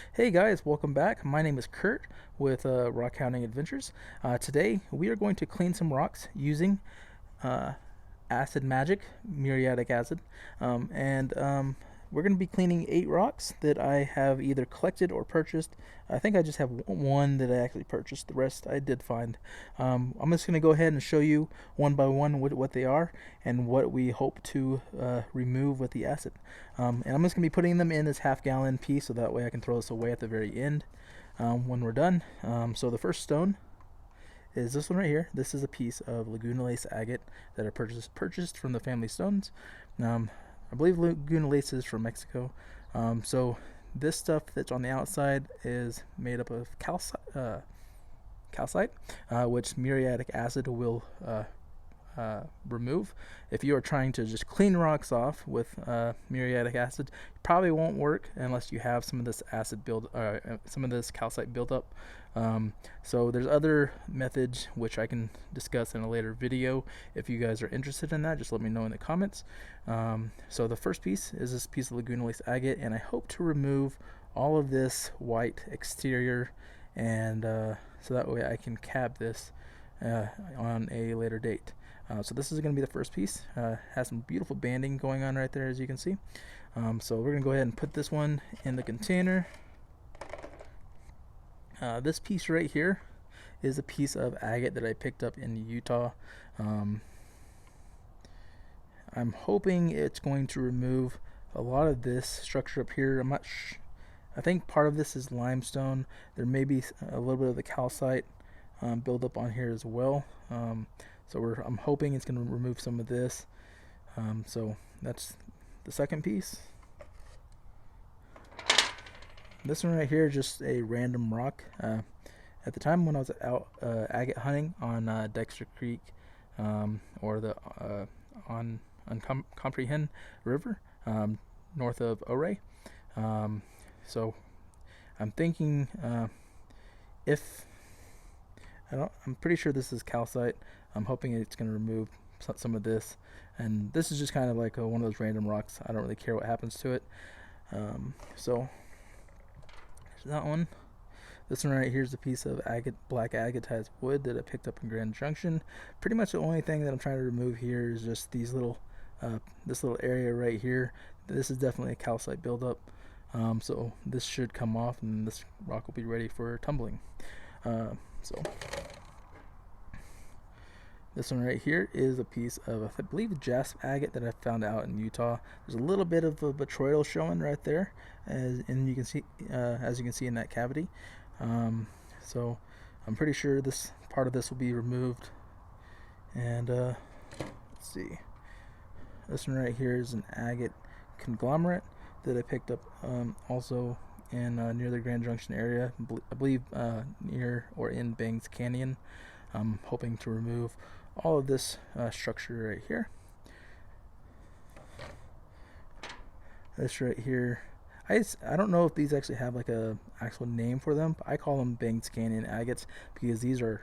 Hey guys, welcome back. My name is Kurt with Rock.Hounding.Adventures. Today we are going to clean some rocks using uh, acid magic, muriatic acid, and we're going to be cleaning 8 rocks that I have either collected or purchased. I think I just have one that I actually purchased. The rest I did find. I'm just going to go ahead and show you one by one what they are and what we hope to remove with the acid. And I'm just going to be putting them in this half-gallon piece so that way I can throw this away at the very end when we're done. So the first stone is this one right here. This is a piece of Laguna Lace agate that I purchased from the family stones. I believe Laguna Lace is from Mexico. So this stuff that's on the outside is made up of calcite, which muriatic acid will remove. If you are trying to just clean rocks off with muriatic acid, it probably won't work unless you have some of this some of this calcite build up. So there's other methods which I can discuss in a later video. If you guys are interested in that, just let me know in the comments. So the first piece is this piece of Laguna Lace agate, and I hope to remove all of this white exterior, and so that way I can cab this on a later date. So this is going to be the first piece. Has some beautiful banding going on right there, as you can see. So we're going to go ahead and put this one in the container. This piece right here is a piece of agate that I picked up in Utah. I'm hoping it's going to remove a lot of this structure up here. I think part of this is limestone. There may be a little bit of the calcite build up on here as well. So I'm hoping it's going to remove some of this. So that's the second piece. This one right here is just a random rock. At the time when I was out agate hunting on Dexter Creek, or the on Comprehend River, north of Ouray. So I'm thinking I'm pretty sure this is calcite. I'm hoping it's going to remove some of this, and this is just kind of like one of those random rocks. I don't really care what happens to it. So there's that one. This one right here is a piece of black agatized wood that I picked up in Grand Junction. Pretty much the only thing that I'm trying to remove here is just these this little area right here. This is definitely a calcite buildup. So this should come off, and this rock will be ready for tumbling. So this one right here is a piece of, I believe, Jaspers agate that I found out in Utah. There's a little bit of a botryoidal showing right there, as you can see in that cavity. So I'm pretty sure this part of this will be removed. And let's see. This one right here is an agate conglomerate that I picked up also in near the Grand Junction area. I believe near or in Bangs Canyon. I'm hoping to remove all of this structure right here. This right here, I don't know if these actually have like a actual name for them, but I call them Bangs Canyon agates because these are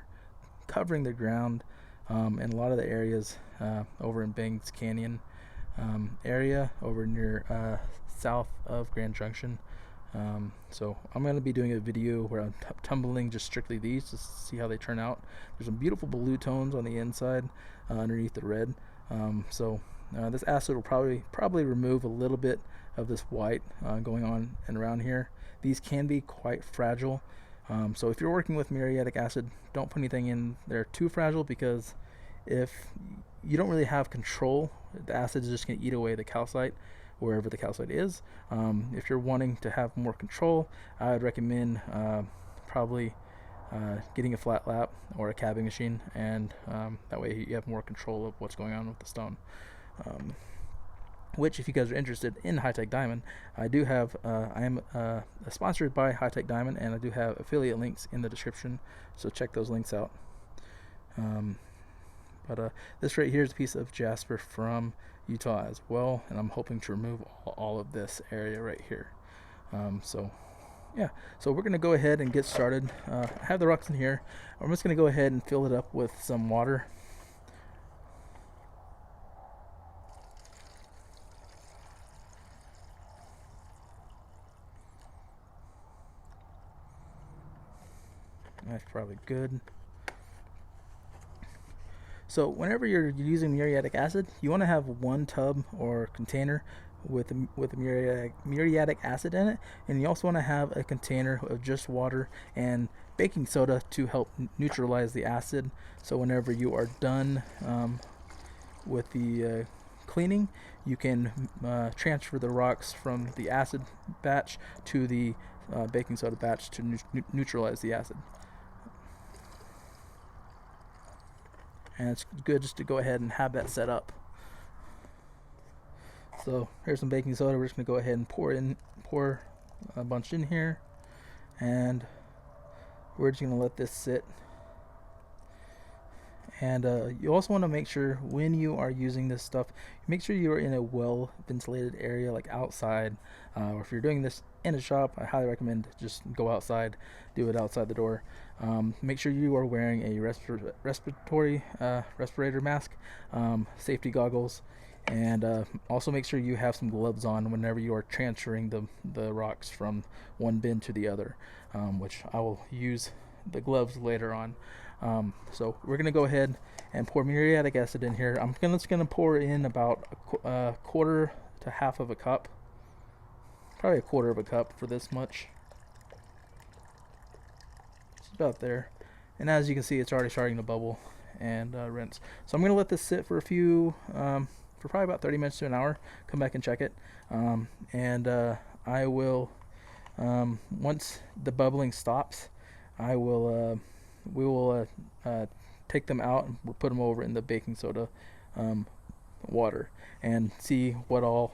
covering the ground in a lot of the areas over in Bangs Canyon area over near south of Grand Junction. So I'm going to be doing a video where I'm tumbling just strictly these to see how they turn out. There's some beautiful blue tones on the inside underneath the red. So this acid will probably remove a little bit of this white going on and around here. These can be quite fragile. So if you're working with muriatic acid, don't put anything in there too fragile, because if you don't really have control, the acid is just going to eat away the calcite wherever the calcite is. If you're wanting to have more control, I would recommend probably getting a flat lap or a cabbing machine, and that way you have more control of what's going on with the stone. Which, if you guys are interested in High Tech Diamond, I do have, I am sponsored by High Tech Diamond, and I do have affiliate links in the description, so check those links out. But this right here is a piece of Jasper from Utah as well, and I'm hoping to remove all of this area right here. So yeah, so we're going to go ahead and get started. I have the rocks in here. I'm just going to go ahead and fill it up with some water. That's probably good. So whenever you're using muriatic acid, you want to have one tub or container with muriatic acid in it, and you also want to have a container of just water and baking soda to help neutralize the acid. So whenever you are done with the cleaning, you can transfer the rocks from the acid batch to the baking soda batch to neutralize the acid. And it's good just to go ahead and have that set up. So here's some baking soda. We're just gonna go ahead and pour a bunch in here, and we're just gonna let this sit. And you also want to make sure when you are using this stuff, make sure you are in a well ventilated area, like outside, or if you're doing this in a shop, I highly recommend just go outside, do it outside the door. Make sure you are wearing a respirator mask, safety goggles, and also make sure you have some gloves on whenever you are transferring the rocks from one bin to the other, which I will use the gloves later on. So we're gonna go ahead and pour muriatic acid in here. I'm just gonna pour in about a quarter to half of a cup, probably a quarter of a cup for this much. It's about there, and as you can see, it's already starting to bubble and rinse. So I'm gonna let this sit for for probably about 30 minutes to an hour. Come back and check it, and I will, once the bubbling stops, I will we will take them out and we'll put them over in the baking soda water and see what all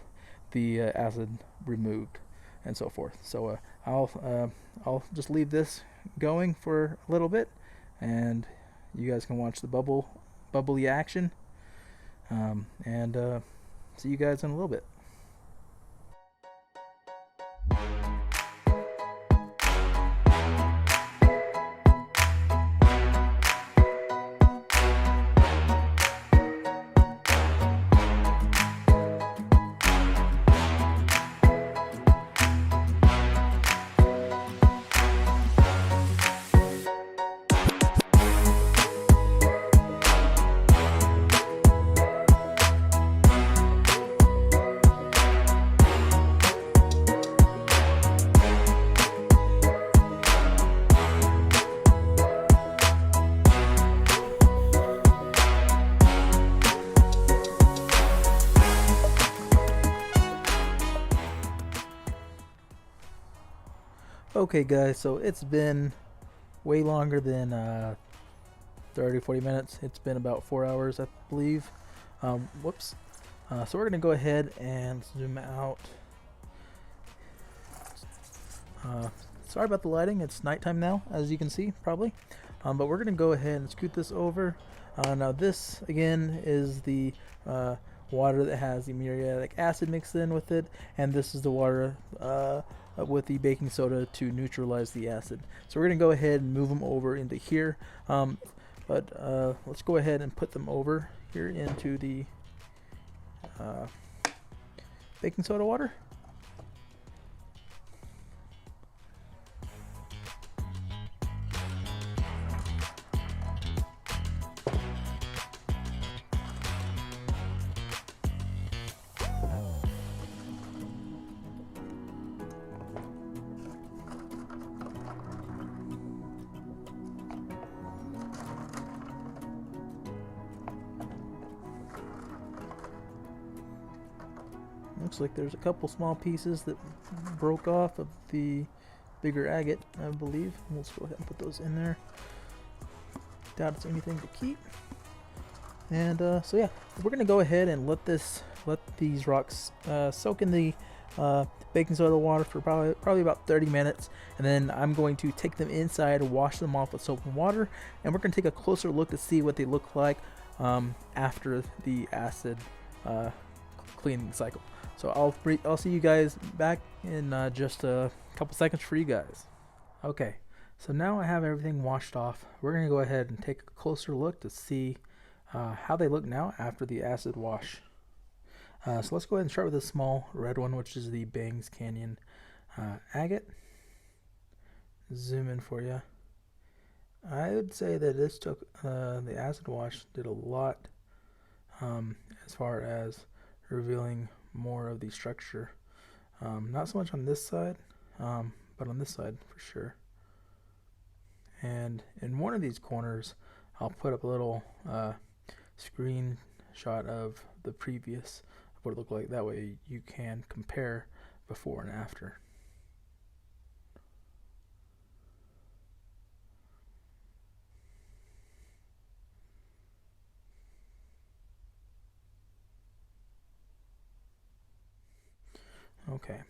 the acid removed and so forth. So I'll just leave this going for a little bit, and you guys can watch the bubbly action, and see you guys in a little bit. Okay guys, so it's been way longer than 30-40 minutes. It's been about 4 hours, I believe. Whoops. So we're gonna go ahead and zoom out. Sorry about the lighting, it's nighttime now, as you can see probably, but we're gonna go ahead and scoot this over. Now this again is the water that has the muriatic acid mixed in with it, and this is the water with the baking soda to neutralize the acid. So we're gonna go ahead and move them over into here, but let's go ahead and put them over here into the baking soda water. Looks like there's a couple small pieces that broke off of the bigger agate, I believe. Let's go ahead and put those in there. Doubt it's anything to keep. And so yeah, we're gonna go ahead and let these rocks soak in the baking soda water for probably about 30 minutes, and then I'm going to take them inside, wash them off with soap and water, and we're gonna take a closer look to see what they look like after the acid cleaning cycle. So I'll see you guys back in just a couple seconds for you guys. Okay, so now I have everything washed off. We're gonna go ahead and take a closer look to see how they look now after the acid wash. So let's go ahead and start with a small red one, which is the Bangs Canyon agate. Zoom in for you. I would say that this took the acid wash did a lot um, as far as revealing more of the structure. Not so much on this side, but on this side for sure. And in one of these corners, I'll put up a little screenshot of the previous, what it looked like. That way you can compare before and after. Okay,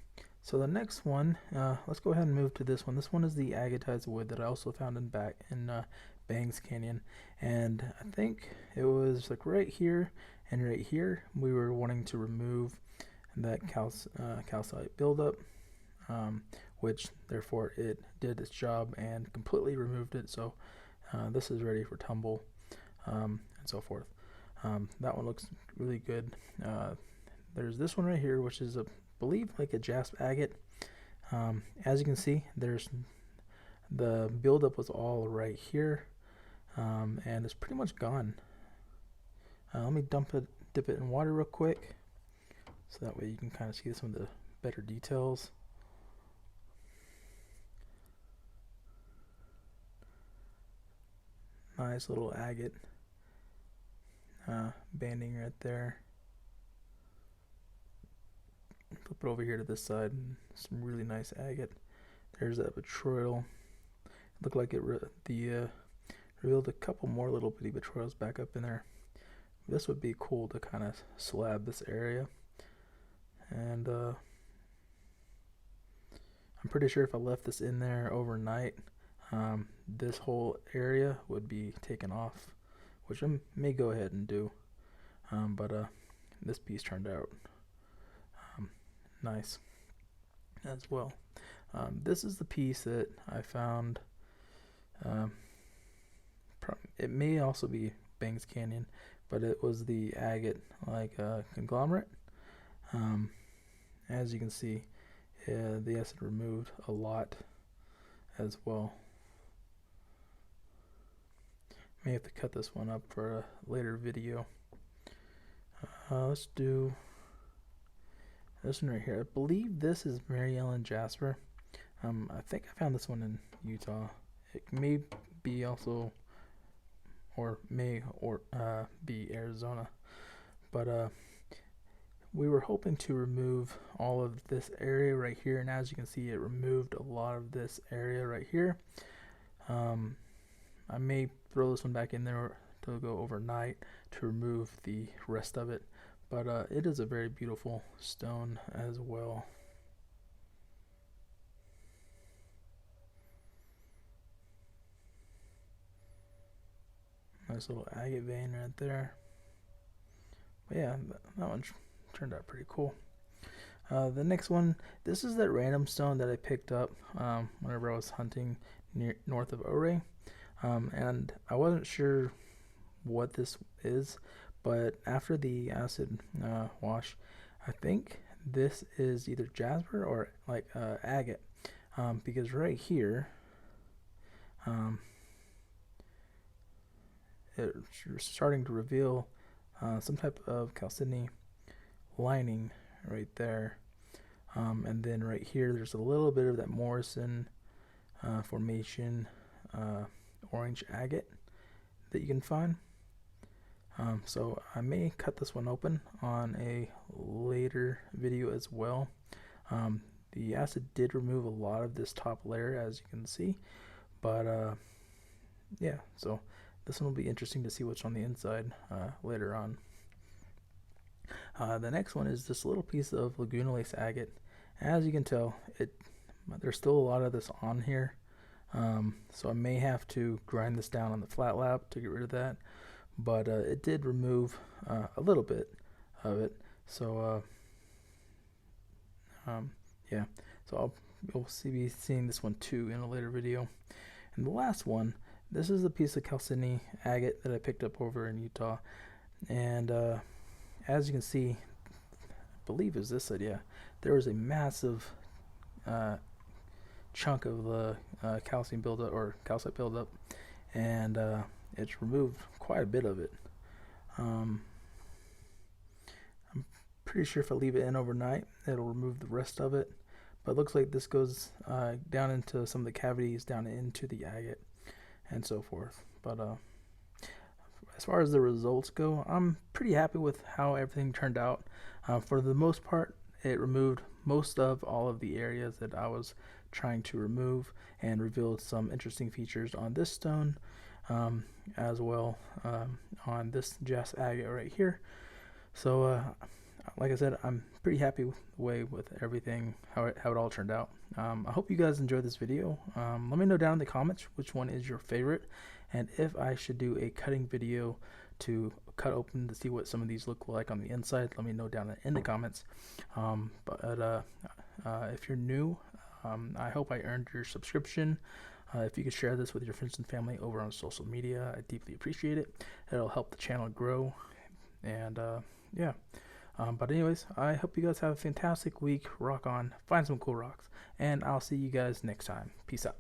so the next one, let's go ahead and move to this one. This one is the agatized wood that I also found in Bangs Canyon, and I think it was like right here and right here. We were wanting to remove that calcite buildup, which therefore it did its job and completely removed it. So this is ready for tumble and so forth. That one looks really good. There's this one right here, which is a believe like a jasp agate. As you can see, there's the buildup was all right here, and it's pretty much gone. Let me dip it in water real quick, so that way you can kind of see some of the better details. Nice little agate banding right there. Flip it over here to this side, and some really nice agate. There's that betroyal. It looked like it revealed a couple more little bitty betroyals back up in there. This would be cool to kind of slab this area. And I'm pretty sure if I left this in there overnight, this whole area would be taken off, which I may go ahead and do. But this piece turned out nice as well. This is the piece that I found. It may also be Bangs Canyon, but it was the agate conglomerate. As you can see, the acid removed a lot as well. May have to cut this one up for a later video. Let's do this one right here. I believe this is Mary Ellen Jasper. I think I found this one in Utah. It may be also, or be Arizona. But we were hoping to remove all of this area right here, and as you can see, it removed a lot of this area right here. I may throw this one back in there to go overnight to remove the rest of it, but it is a very beautiful stone as well. Nice little agate vein right there. But yeah, that one turned out pretty cool. The next one, this is that random stone that I picked up whenever I was hunting north of Ouray. And I wasn't sure what this is, but after the acid wash, I think this is either jasper or like agate, because right here, it's starting to reveal some type of chalcedony lining right there. And then right here, there's a little bit of that Morrison formation orange agate that you can find. So I may cut this one open on a later video as well. The acid did remove a lot of this top layer, as you can see, but yeah, so this one will be interesting to see what's on the inside later on. The next one is this little piece of Laguna Lace agate. As you can tell, there's still a lot of this on here, so I may have to grind this down on the flat lap to get rid of that, but it did remove a little bit of it. So yeah, so you'll be seeing this one too in a later video. And the last one, this is a piece of chalcedony agate that I picked up over in Utah, and as you can see, I believe is this side, yeah, there was a massive chunk of the calcium buildup or calcite buildup, and it's removed quite a bit of it. I'm pretty sure if I leave it in overnight, it'll remove the rest of it. But it looks like this goes down into some of the cavities, down into the agate, and so forth. But as far as the results go, I'm pretty happy with how everything turned out. For the most part, it removed most of all of the areas that I was trying to remove, and revealed some interesting features on this stone, as well on this jasp agate right here. So like I said, I'm pretty happy with the way with everything, how it all turned out. I hope you guys enjoyed this video. Let me know down in the comments which one is your favorite, and if I should do a cutting video to cut open to see what some of these look like on the inside. Let me know down in the comments. If you're new, I hope I earned your subscription. If you could share this with your friends and family over on social media, I deeply appreciate it. It'll help the channel grow. And yeah. But anyways, I hope you guys have a fantastic week. Rock on, find some cool rocks, and I'll see you guys next time. Peace out.